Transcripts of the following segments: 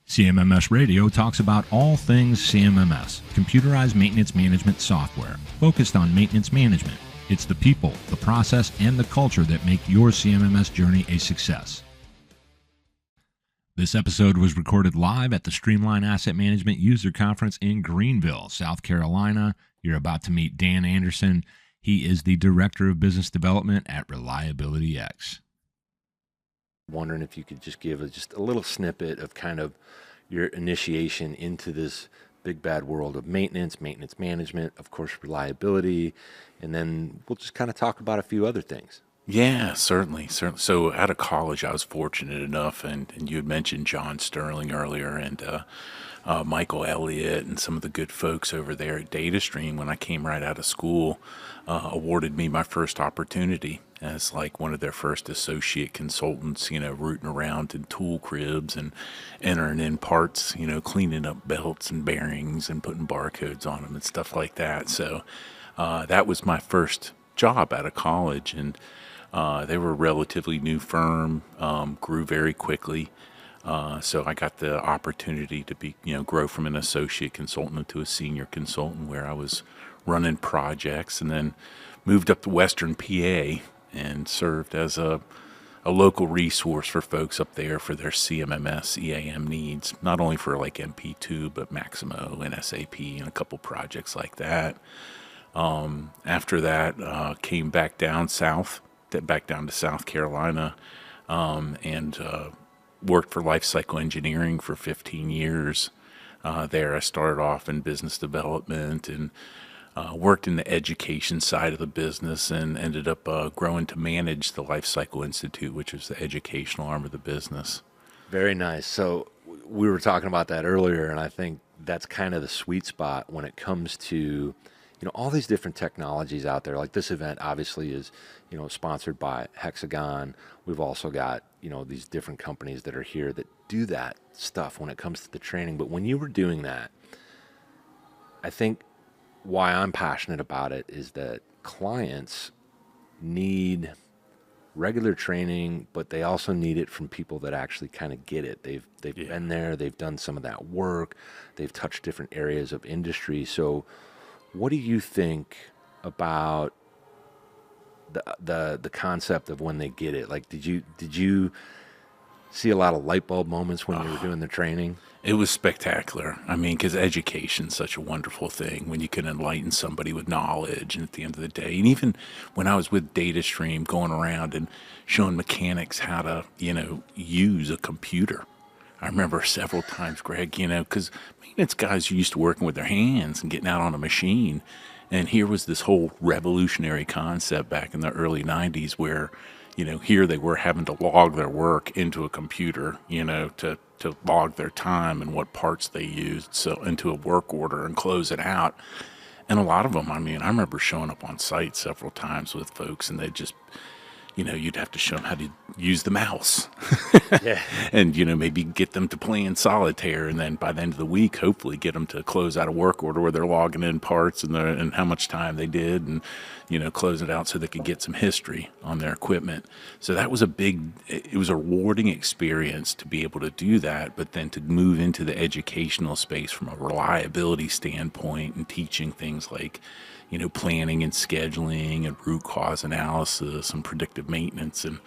CMMS Radio talks about all things CMMS, computerized maintenance management software, focused on maintenance management. It's the people, the process, and the culture that make your CMMS journey a success. This episode was recorded live at the Streamline Asset Management User Conference in Greenville, South Carolina. You're about to meet Dan Anderson. He is the Director of Business Development at ReliabilityX. Wondering if you could just give just a little snippet of kind of your initiation into this big bad world of maintenance management, of course, reliability, and then we'll just kind of talk about a few other things. Yeah, certainly. So out of college, I was fortunate enough, and you had mentioned John Sterling earlier, and Michael Elliott, and some of the good folks over there at Datastream, when I came right out of school, awarded me my first opportunity as like one of their first associate consultants, rooting around in tool cribs and entering in parts, cleaning up belts and bearings and putting barcodes on them and stuff like that. So that was my first job out of college, and they were a relatively new firm, grew very quickly. So I got the opportunity to grow from an associate consultant to a senior consultant, where I was running projects, and then moved up to Western PA and served as a local resource for folks up there for their CMMS EAM needs, not only for like MP2, but Maximo and SAP and a couple projects like that. After that, came back down south, back down to South Carolina, and worked for Lifecycle Engineering for 15 years. There I started off in business development and worked in the education side of the business, and ended up growing to manage the Lifecycle Institute, which is the educational arm of the business. Very nice. So we were talking about that earlier, and I think that's kind of the sweet spot when it comes to all these different technologies out there. Like this event obviously is, sponsored by Hexagon. We've also got, these different companies that are here that do that stuff when it comes to the training. But when you were doing that, I think why I'm passionate about it is that clients need regular training, but they also need it from people that actually kind of get it. They've been there, they've done some of that work, they've touched different areas of industry. So what do you think about the concept of when they get it? Like, did you see a lot of light bulb moments when you were doing the training? It was spectacular. I mean, because education's such a wonderful thing when you can enlighten somebody with knowledge. And at the end of the day, and even when I was with Datastream, going around and showing mechanics how to, use a computer. I remember several times, Greg, because maintenance guys are used to working with their hands and getting out on a machine. And here was this whole revolutionary concept back in the early 90s where, here they were having to log their work into a computer, to log their time and what parts they used, so into a work order and close it out. And a lot of them, I remember showing up on site several times with folks, and they just, you'd have to show them how to use the mouse. Yeah. And, maybe get them to play in solitaire. And then by the end of the week, hopefully get them to close out a work order where they're logging in parts and how much time they did, and, close it out so they could get some history on their equipment. So that was it was a rewarding experience to be able to do that, but then to move into the educational space from a reliability standpoint and teaching things like, planning and scheduling and root cause analysis and predictive maintenance and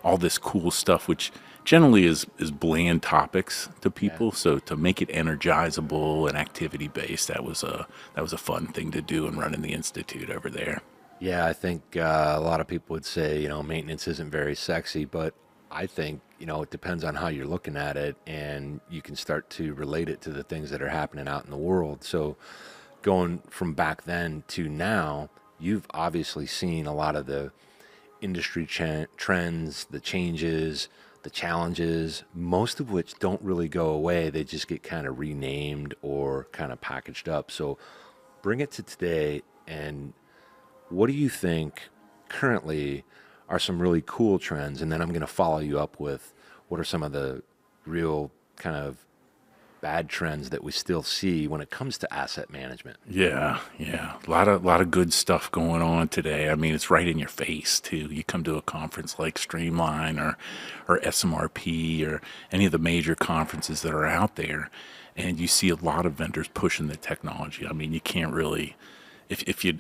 all this cool stuff, which generally is bland topics to people. Yeah. So to make it energizable and activity based, that was a fun thing to do and running the institute over there. Yeah, I think a lot of people would say, maintenance isn't very sexy, but I think, it depends on how you're looking at it, and you can start to relate it to the things that are happening out in the world. So going from back then to now, you've obviously seen a lot of the industry trends, the changes, the challenges, most of which don't really go away. They just get kind of renamed or kind of packaged up. So bring it to today, and what do you think currently are some really cool trends? And then I'm going to follow you up with what are some of the real kind of bad trends that we still see when it comes to asset management. Yeah, yeah. A lot of good stuff going on today. I mean, it's right in your face too. You come to a conference like Streamline or SMRP or any of the major conferences that are out there, and you see a lot of vendors pushing the technology. I mean, you can't really if you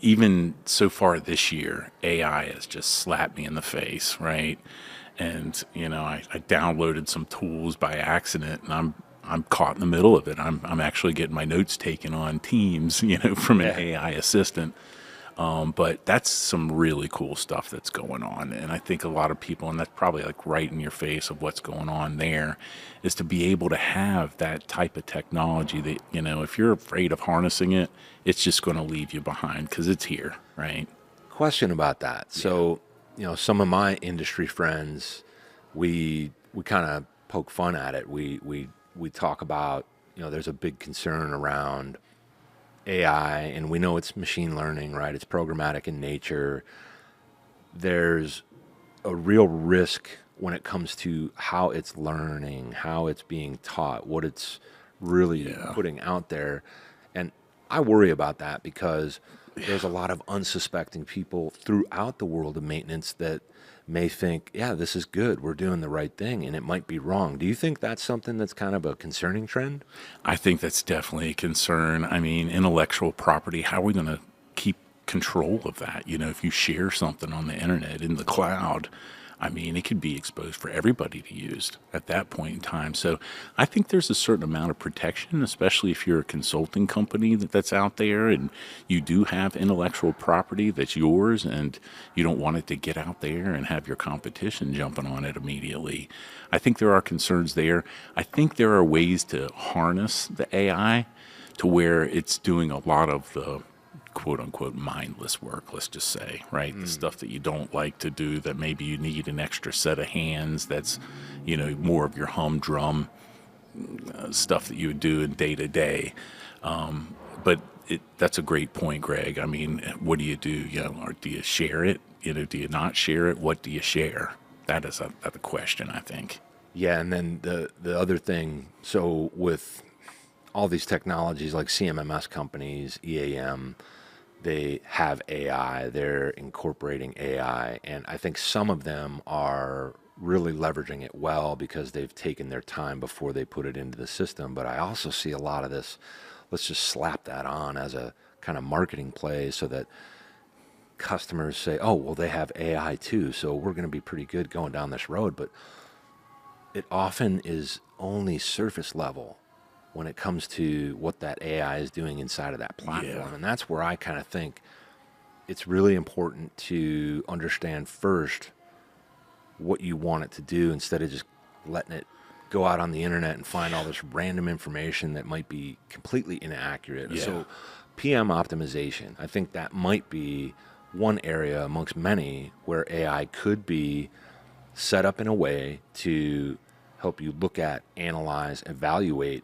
even so far this year, AI has just slapped me in the face, right? And I downloaded some tools by accident, and I'm caught in the middle of it. I'm actually getting my notes taken on Teams, from an AI assistant. But that's some really cool stuff that's going on. And I think a lot of people, and that's probably like right in your face of what's going on there, is to be able to have that type of technology that, if you're afraid of harnessing it, it's just going to leave you behind because it's here, right? Question about that. So, some of my industry friends, we kind of poke fun at it. We talk about, there's a big concern around AI, and we know it's machine learning, right? It's programmatic in nature. There's a real risk when it comes to how it's learning, how it's being taught, what it's really putting out there. And I worry about that because there's a lot of unsuspecting people throughout the world of maintenance that may think, yeah, this is good, we're doing the right thing, and it might be wrong. Do you think that's something that's kind of a concerning trend? I think that's definitely a concern. I mean, intellectual property, how are we going to keep control of that? If you share something on the internet in the cloud, I mean, it could be exposed for everybody to use at that point in time. So I think there's a certain amount of protection, especially if you're a consulting company that's out there and you do have intellectual property that's yours and you don't want it to get out there and have your competition jumping on it immediately. I think there are concerns there. I think there are ways to harness the AI to where it's doing a lot of the quote unquote mindless work, let's just say, right? The stuff that you don't like to do that maybe you need an extra set of hands that's, more of your humdrum stuff that you would do in day to day. But that's a great point, Greg. I mean, what do you do? Or do you share it? Do you not share it? What do you share? That is a question, I think. Yeah, and then the other thing, so with all these technologies like CMMS companies, EAM, they have AI, they're incorporating AI, and I think some of them are really leveraging it well because they've taken their time before they put it into the system. But I also see a lot of this, let's just slap that on as a kind of marketing play so that customers say, oh, well, they have AI too, so we're going to be pretty good going down this road. But it often is only surface level when it comes to what that AI is doing inside of that platform. Yeah. And that's where I kind of think it's really important to understand first what you want it to do instead of just letting it go out on the internet and find all this random information that might be completely inaccurate. Yeah. So PM optimization, I think that might be one area amongst many where AI could be set up in a way to help you look at, analyze, evaluate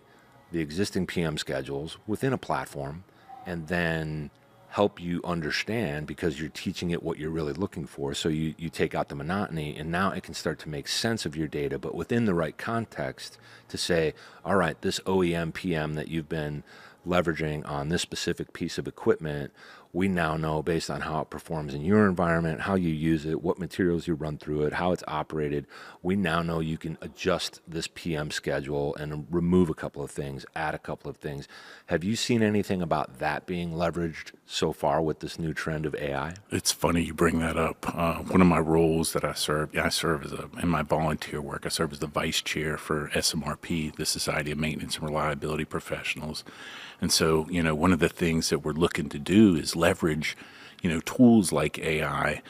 the existing PM schedules within a platform, and then help you understand because you're teaching it what you're really looking for. So you take out the monotony, and now it can start to make sense of your data, but within the right context to say, all right, this OEM PM that you've been leveraging on this specific piece of equipment, we now know based on how it performs in your environment, how you use it, what materials you run through it, how it's operated. We now know you can adjust this PM schedule and remove a couple of things, add a couple of things. Have you seen anything about that being leveraged so far with this new trend of AI? It's funny you bring that up. One of my roles that I serve in my volunteer work, I serve as the vice chair for SMRP, the Society of Maintenance and Reliability Professionals. And so, one of the things that we're looking to do is leverage, tools like AI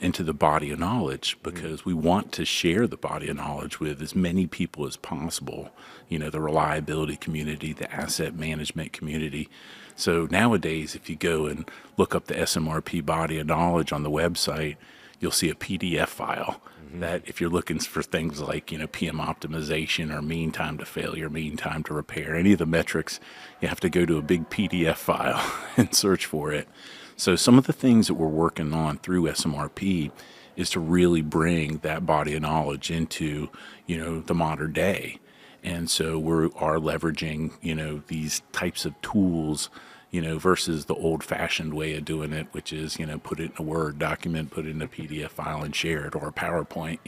into the body of knowledge because we want to share the body of knowledge with as many people as possible, the reliability community, the asset management community. So nowadays, if you go and look up the SMRP body of knowledge on the website, you'll see a PDF file that if you're looking for things like, PM optimization or mean time to failure, mean time to repair, any of the metrics, you have to go to a big PDF file and search for it. So some of the things that we're working on through SMRP is to really bring that body of knowledge into, the modern day. And so we are leveraging, these types of tools, versus the old-fashioned way of doing it, which is, put it in a Word document, put it in a PDF file and share it, or a PowerPoint.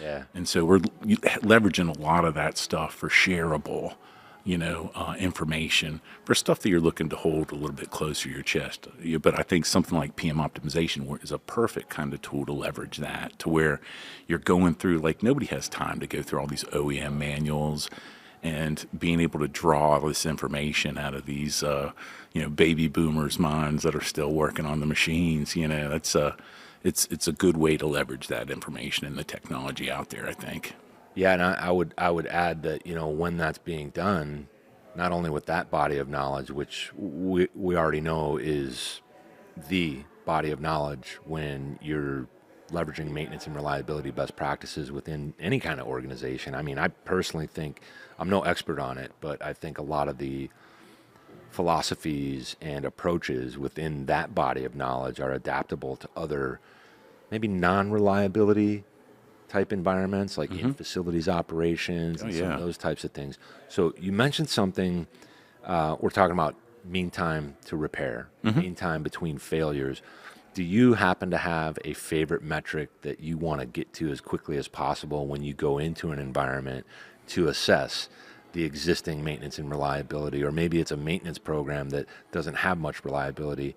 Yeah. And so we're leveraging a lot of that stuff for shareable, information, for stuff that you're looking to hold a little bit closer to your chest. But I think something like PM optimization is a perfect kind of tool to leverage that, to where you're going through, like, nobody has time to go through all these OEM manuals, and being able to draw all this information out of these, baby boomers' minds that are still working on the machines. It's a good way to leverage that information and the technology out there, I think. Yeah, and I would add that, when that's being done, not only with that body of knowledge, which we already know is the body of knowledge when you're leveraging maintenance and reliability best practices within any kind of organization. I mean, I personally think, I'm no expert on it, but I think a lot of the philosophies and approaches within that body of knowledge are adaptable to other, maybe non-reliability type environments, like in facilities operations and some of those types of things. So you mentioned something, we're talking about mean time to repair, mean time between failures. Do you happen to have a favorite metric that you want to get to as quickly as possible when you go into an environment to assess the existing maintenance and reliability? Or maybe it's a maintenance program that doesn't have much reliability.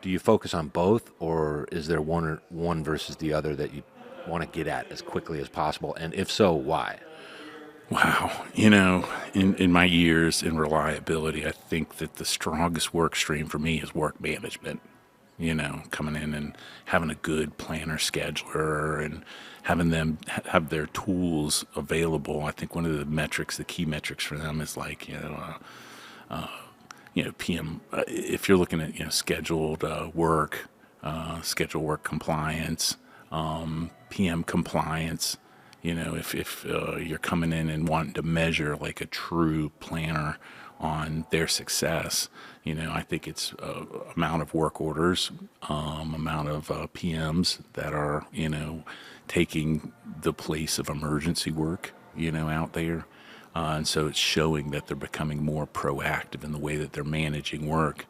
Do you focus on both, or is there one versus the other that you want to get at as quickly as possible? And if so, why? Wow. In my years in reliability, I think that the strongest work stream for me is work management. Coming in and having a good planner scheduler and having them have their tools available. I think one of the key metrics for them is like, PM, if you're looking at, scheduled work, schedule work compliance, PM compliance. If you're coming in and wanting to measure like a true planner on their success, I think it's amount of work orders, amount of PMs that are, taking the place of emergency work, out there. And so it's showing that they're becoming more proactive in the way that they're managing work.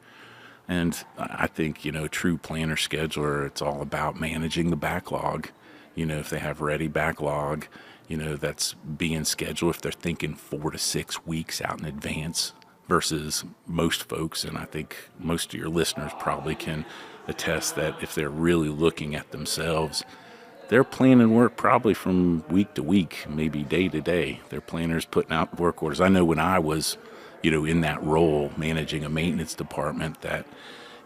And I think, true planner scheduler, it's all about managing the backlog. If they have ready backlog, that's being scheduled, if they're thinking 4 to 6 weeks out in advance versus most folks. And I think most of your listeners probably can attest that if they're really looking at themselves, they're planning work probably from week to week, maybe day to day. Their planners putting out work orders. I know when I was, in that role, managing a maintenance department, that,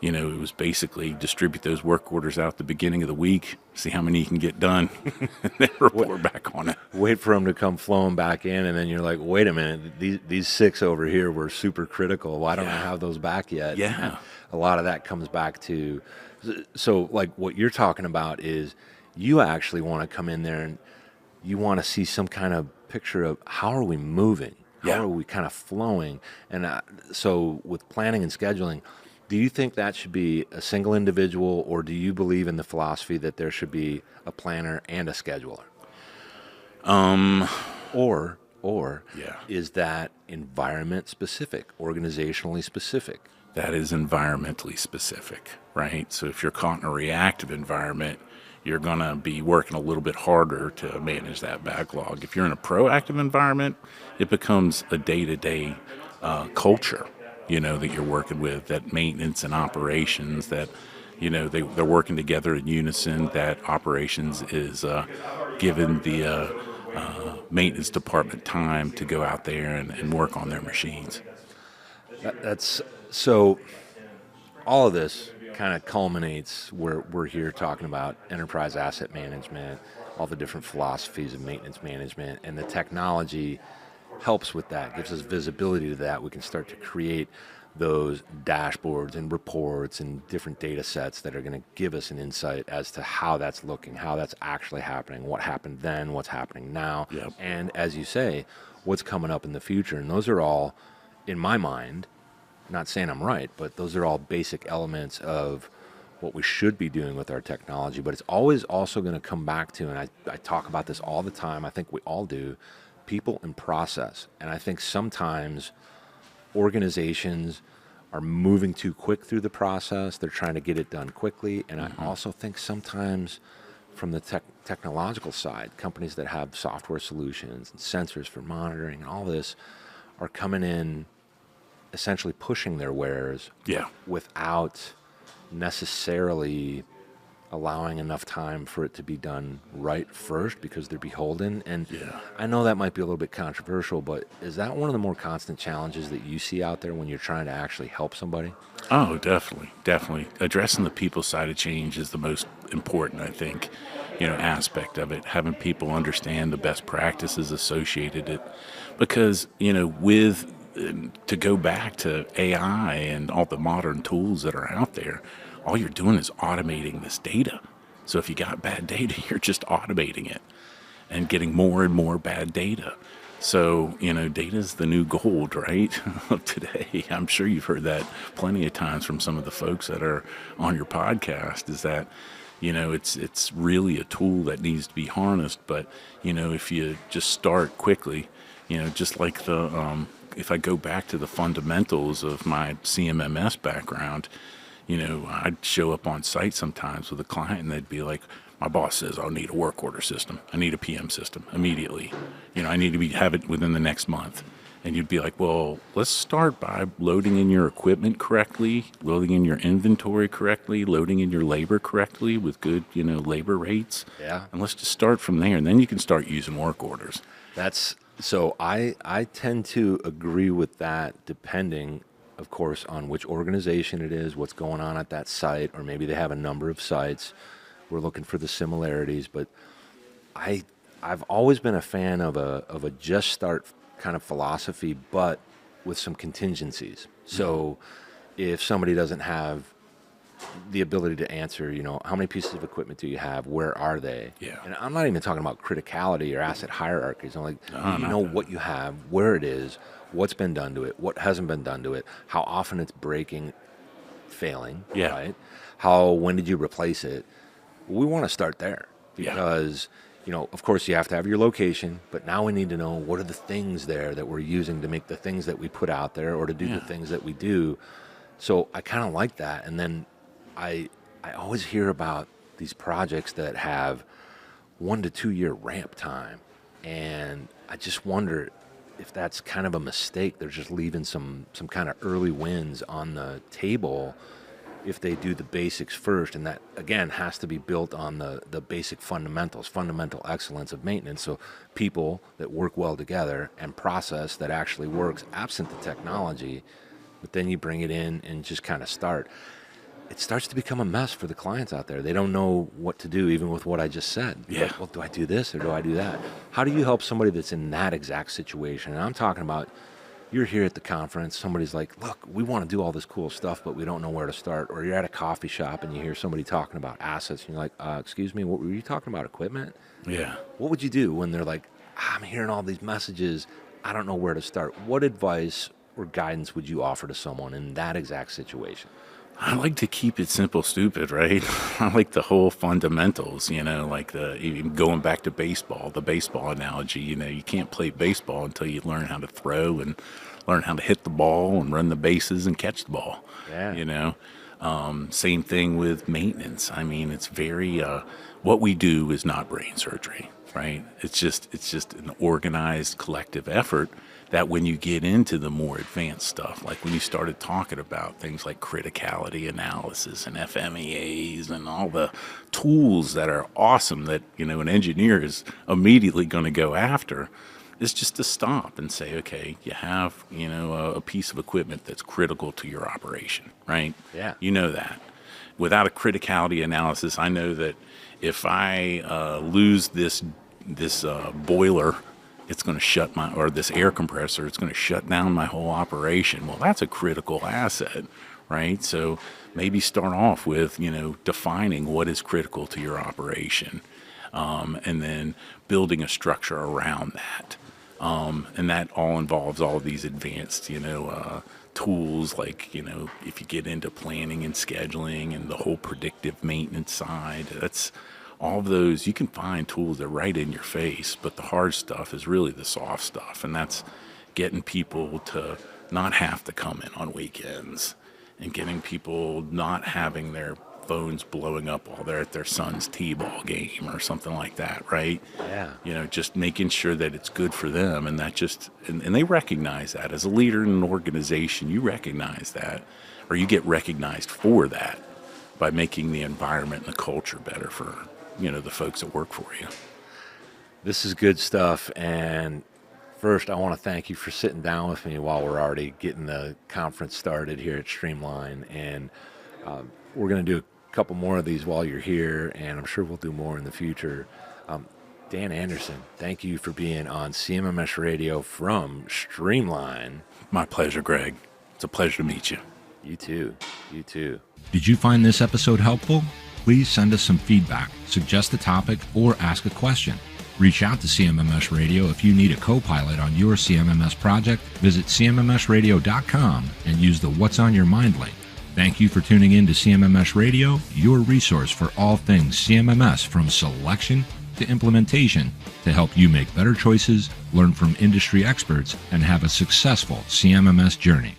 it was basically distribute those work orders out at the beginning of the week, see how many you can get done, and then report back on it. Wait for them to come flowing back in, and then you're like, wait a minute, these 6 over here were super critical. Why don't I have those back yet? Yeah. And a lot of that comes back to, so like what you're talking about is, you actually want to come in there and you want to see some kind of picture of how are we moving? How are we kind of flowing? And so with planning and scheduling, do you think that should be a single individual, or do you believe in the philosophy that there should be a planner and a scheduler? Or is that environment specific, organizationally specific? That is environmentally specific, right? So if you're caught in a reactive environment, you're going to be working a little bit harder to manage that backlog. If you're in a proactive environment, it becomes a day-to-day culture, that you're working with, that maintenance and operations, that, they're working together in unison, that operations is giving the maintenance department time to go out there and work on their machines. That's so all of this kind of culminates where we're here talking about enterprise asset management, all the different philosophies of maintenance management, and the technology helps with that, gives us visibility to that. We can start to create those dashboards and reports and different data sets that are going to give us an insight as to how that's looking, how that's actually happening, what happened then, what's happening now, and as you say, what's coming up in the future. And those are all, in my mind, not saying I'm right, but those are all basic elements of what we should be doing with our technology. But it's always also going to come back to, and I talk about this all the time, I think we all do, people and process. And I think sometimes organizations are moving too quick through the process. They're trying to get it done quickly. And I also think sometimes from the technological side, companies that have software solutions and sensors for monitoring and all this are coming in essentially pushing their wares without necessarily allowing enough time for it to be done right first because they're beholden. And I know that might be a little bit controversial, but is that one of the more constant challenges that you see out there when you're trying to actually help somebody? Oh, definitely. Addressing the people side of change is the most important, I think, aspect of it. Having people understand the best practices associated it, because to go back to AI and all the modern tools that are out there, all you're doing is automating this data. So if you got bad data, you're just automating it and getting more and more bad data. So, data is the new gold, right? Of today. I'm sure you've heard that plenty of times from some of the folks that are on your podcast, is that, it's really a tool that needs to be harnessed. But, if you just start quickly, just like if I go back to the fundamentals of my CMMS background, I'd show up on site sometimes with a client and they'd be like, my boss says I'll need a work order system. I need a PM system immediately. I need to have it within the next month. And you'd be like, well, let's start by loading in your equipment correctly, loading in your inventory correctly, loading in your labor correctly with good, labor rates. Yeah. And let's just start from there. And then you can start using work orders. So I tend to agree with that, depending, of course, on which organization it is, what's going on at that site, or maybe they have a number of sites. We're looking for the similarities, but I've always been a fan of a just start kind of philosophy, but with some contingencies. So if somebody doesn't have the ability to answer, how many pieces of equipment do you have? Where are they? Yeah. And I'm not even talking about criticality or asset hierarchies. I'm like, No, do you know what you have, where it is, what's been done to it, what hasn't been done to it, how often it's breaking, failing, right? When did you replace it? We want to start there because, of course you have to have your location, but now we need to know what are the things there that we're using to make the things that we put out there or to do the things that we do. So I kind of like that. And then I always hear about these projects that have 1 to 2 year ramp time. And I just wonder if that's kind of a mistake. They're just leaving some kind of early wins on the table if they do the basics first. And that, again, has to be built on the basic fundamentals, fundamental excellence of maintenance. So people that work well together and process that actually works absent the technology, but then you bring it in and just kind of start. It starts to become a mess for the clients out there. They don't know what to do, even with what I just said. Like, well, do I do this or do I do that? How do you help somebody that's in that exact situation? And I'm talking about, you're here at the conference, somebody's like, look, we want to do all this cool stuff, but we don't know where to start. Or you're at a coffee shop and you hear somebody talking about assets, and you're like, excuse me, what were you talking about, equipment? Yeah. What would you do when they're like, I'm hearing all these messages, I don't know where to start? What advice or guidance would you offer to someone in that exact situation? I like to keep it simple, stupid, right? I like the whole fundamentals, like even going back to baseball, the baseball analogy, you can't play baseball until you learn how to throw and learn how to hit the ball and run the bases and catch the ball. Yeah. Same thing with maintenance. I mean, it's very, what we do is not brain surgery, right? It's just an organized collective effort that when you get into the more advanced stuff, like when you started talking about things like criticality analysis and FMEAs and all the tools that are awesome that, an engineer is immediately going to go after, is just to stop and say, okay, you have, a piece of equipment that's critical to your operation, right? Yeah. You know that. Without a criticality analysis, I know that if I lose this boiler, it's going to shut or this air compressor, it's going to shut down my whole operation. Well, that's a critical asset, right? So maybe start off with, defining what is critical to your operation, and then building a structure around that. And that all involves all of these advanced, tools like, if you get into planning and scheduling and the whole predictive maintenance side, that's all of those, you can find tools that are right in your face, but the hard stuff is really the soft stuff, and that's getting people to not have to come in on weekends and getting people not having their phones blowing up while they're at their son's t-ball game or something like that, right? Yeah. You know, just making sure that it's good for them, and that just, and they recognize that. As a leader in an organization, you recognize that, or you get recognized for that by making the environment and the culture better for, you know, the folks that work for you. This is good stuff, and first, I want to thank you for sitting down with me while we're already getting the conference started here at Streamline, and we're going to do a couple more of these while you're here, and I'm sure we'll do more in the future. Dan Anderson, thank you for being on CMMS Radio from Streamline. My pleasure, Greg. It's a pleasure to meet you. You too. You too. Did you find this episode helpful? Please send us some feedback, suggest a topic, or ask a question. Reach out to CMMS Radio if you need a co-pilot on your CMMS project. Visit CMMSradio.com and use the What's on Your Mind link. Thank you for tuning in to CMMS Radio, your resource for all things CMMS, from selection to implementation, to help you make better choices, learn from industry experts, and have a successful CMMS journey.